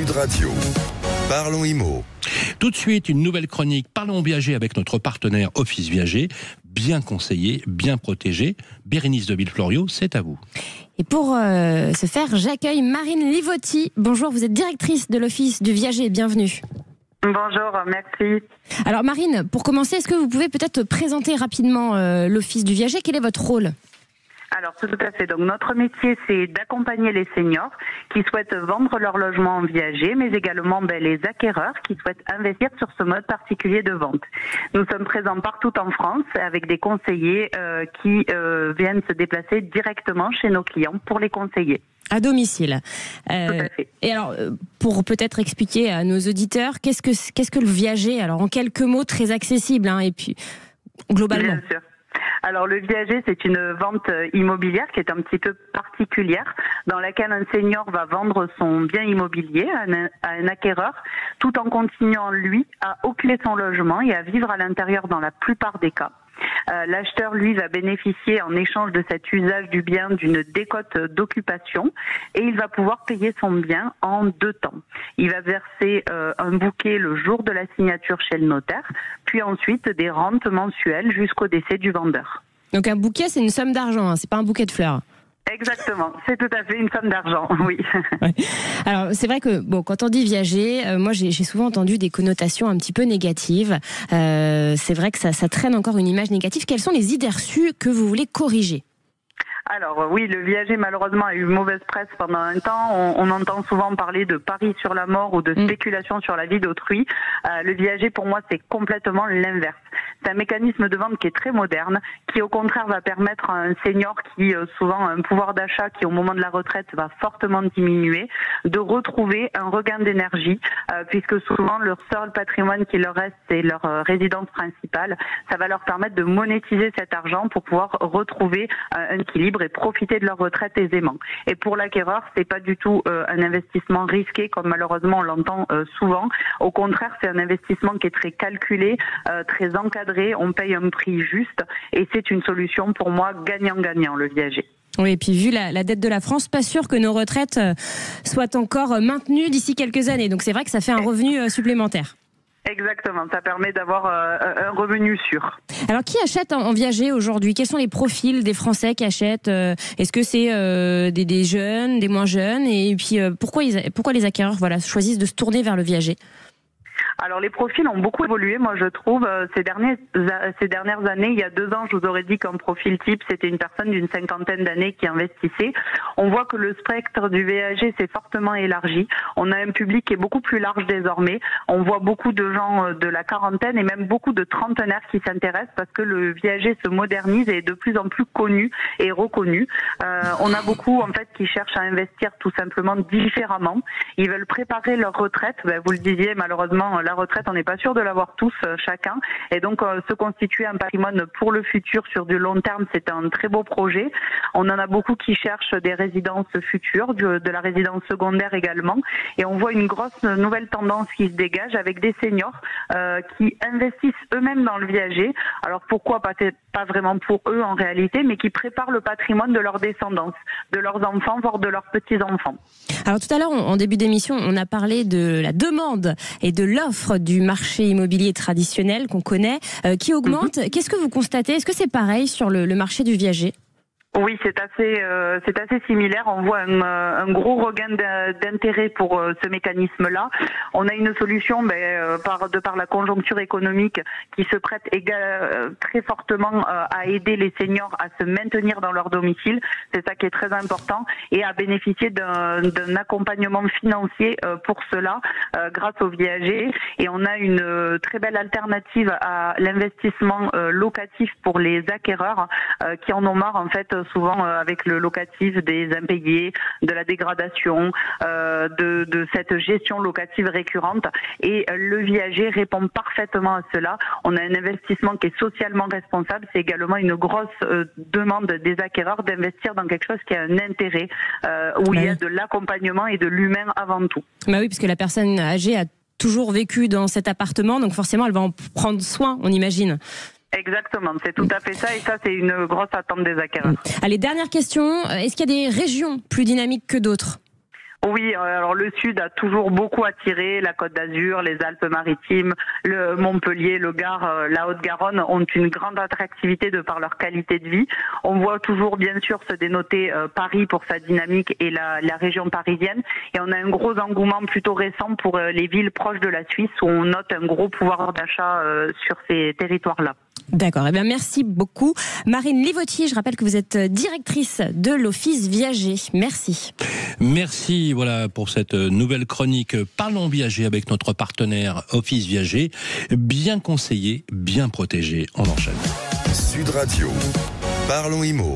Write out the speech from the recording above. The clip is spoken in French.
Sud Radio. Parlons Immo. Tout de suite, une nouvelle chronique Parlons Viager avec notre partenaire Office Viager. Bien conseillé, bien protégé. Bérénice de Villefloriot, c'est à vous. Et pour ce faire, j'accueille Marine Livotti. Bonjour, vous êtes directrice de l'Office du Viager. Bienvenue. Bonjour, merci. Alors Marine, pour commencer, est-ce que vous pouvez peut-être présenter rapidement l'Office du Viager? Quel est votre rôle? Alors tout à fait. Donc notre métier, c'est d'accompagner les seniors qui souhaitent vendre leur logement en viager, mais également les acquéreurs qui souhaitent investir sur ce mode particulier de vente. Nous sommes présents partout en France avec des conseillers qui viennent se déplacer directement chez nos clients pour les conseiller. À domicile. Tout à fait. Et alors, pour peut-être expliquer à nos auditeurs, qu'est-ce que le viager? Alors en quelques mots, très accessible, et puis globalement. Bien sûr. Alors le viager, c'est une vente immobilière qui est un petit peu particulière, dans laquelle un senior va vendre son bien immobilier à un acquéreur, tout en continuant lui à occuper son logement et à vivre à l'intérieur dans la plupart des cas. L'acheteur, lui, va bénéficier en échange de cet usage du bien d'une décote d'occupation et il va pouvoir payer son bien en 2 temps. Il va verser un bouquet le jour de la signature chez le notaire, puis ensuite des rentes mensuelles jusqu'au décès du vendeur. Donc un bouquet, c'est une somme d'argent, c'est pas un bouquet de fleurs. Exactement, c'est tout à fait une somme d'argent, oui. Ouais. Alors c'est vrai que quand on dit viager, moi j'ai souvent entendu des connotations un petit peu négatives. C'est vrai que ça traîne encore une image négative. Quelles sont les idées reçues que vous voulez corriger ? Alors oui, le viager malheureusement a eu mauvaise presse pendant un temps. On entend souvent parler de paris sur la mort ou de spéculation sur la vie d'autrui. Le viager pour moi c'est complètement l'inverse. C'est un mécanisme de vente qui est très moderne, qui au contraire va permettre à un senior qui souvent a un pouvoir d'achat qui au moment de la retraite va fortement diminuer, de retrouver un regain d'énergie, puisque souvent leur seul patrimoine qui leur reste c'est leur résidence principale. Ça va leur permettre de monétiser cet argent pour pouvoir retrouver un équilibre et profiter de leur retraite aisément. Et pour l'acquéreur, c'est pas du tout un investissement risqué comme malheureusement on l'entend souvent. Au contraire, c'est un investissement qui est très calculé, très encadré. On paye un prix juste et c'est une solution pour moi gagnant-gagnant le viager. Oui, et puis vu la dette de la France, pas sûr que nos retraites soient encore maintenues d'ici quelques années. Donc c'est vrai que ça fait un revenu supplémentaire. Exactement, ça permet d'avoir un revenu sûr. Alors qui achète en viager aujourd'hui? Quels sont les profils des Français qui achètent? Est-ce que c'est des jeunes, des moins jeunes? Et puis pourquoi les acquéreurs choisissent de se tourner vers le viager? Alors les profils ont beaucoup évolué, moi je trouve, ces dernières années. Il y a 2 ans, je vous aurais dit qu'un profil type, c'était une personne d'une 50aine d'années qui investissait. On voit que le spectre du viager s'est fortement élargi. On a un public qui est beaucoup plus large désormais. On voit beaucoup de gens de la quarantaine et même beaucoup de trentenaires qui s'intéressent parce que le viager se modernise et est de plus en plus connu et reconnu. On a beaucoup en fait qui cherchent à investir tout simplement différemment. Ils veulent préparer leur retraite. Vous le disiez, malheureusement, la retraite, on n'est pas sûr de l'avoir tous, chacun. Et donc, se constituer un patrimoine pour le futur sur du long terme, c'est un très beau projet. On en a beaucoup qui cherchent des résidences futures, de la résidence secondaire également. Et on voit une grosse nouvelle tendance qui se dégage avec des seniors qui investissent eux-mêmes dans le viager. Alors, pourquoi pas vraiment pour eux en réalité, mais qui préparent le patrimoine de leur descendance, de leurs enfants, voire de leurs petits-enfants. Alors, tout à l'heure, en début d'émission, on a parlé de la demande et de l'offre du marché immobilier traditionnel qu'on connaît, qui augmente. Qu'est-ce que vous constatez? Est-ce que c'est pareil sur le marché du viager? Oui, c'est assez similaire. On voit un gros regain d'intérêt pour ce mécanisme-là. On a une solution, par la conjoncture économique, qui se prête très fortement à aider les seniors à se maintenir dans leur domicile. C'est ça qui est très important et à bénéficier d'un accompagnement financier pour cela grâce au viager. Et on a une très belle alternative à l'investissement locatif pour les acquéreurs qui en ont marre en fait. Souvent avec le locatif des impayés, de la dégradation, de cette gestion locative récurrente. Et le viager répond parfaitement à cela. On a un investissement qui est socialement responsable. C'est également une grosse demande des acquéreurs d'investir dans quelque chose qui a un intérêt, où il y a de l'accompagnement et de l'humain avant tout. Bah oui, parce que la personne âgée a toujours vécu dans cet appartement, donc forcément elle va en prendre soin, on imagine. Exactement, c'est tout à fait ça et ça c'est une grosse attente des acquéreurs. Allez, dernière question, est-ce qu'il y a des régions plus dynamiques que d'autres ? Oui, alors le Sud a toujours beaucoup attiré, la Côte d'Azur, les Alpes-Maritimes, le Montpellier, le Gard, la Haute-Garonne ont une grande attractivité de par leur qualité de vie. On voit toujours bien sûr se dénoter Paris pour sa dynamique et la région parisienne. Et on a un gros engouement plutôt récent pour les villes proches de la Suisse où on note un gros pouvoir d'achat sur ces territoires-là. D'accord, eh bien merci beaucoup. Marine Livotier, je rappelle que vous êtes directrice de l'Office Viager. Merci. Merci pour cette nouvelle chronique Parlons Viager avec notre partenaire Office Viager. Bien conseillé, bien protégé. On enchaîne. Sud Radio. Parlons Immo.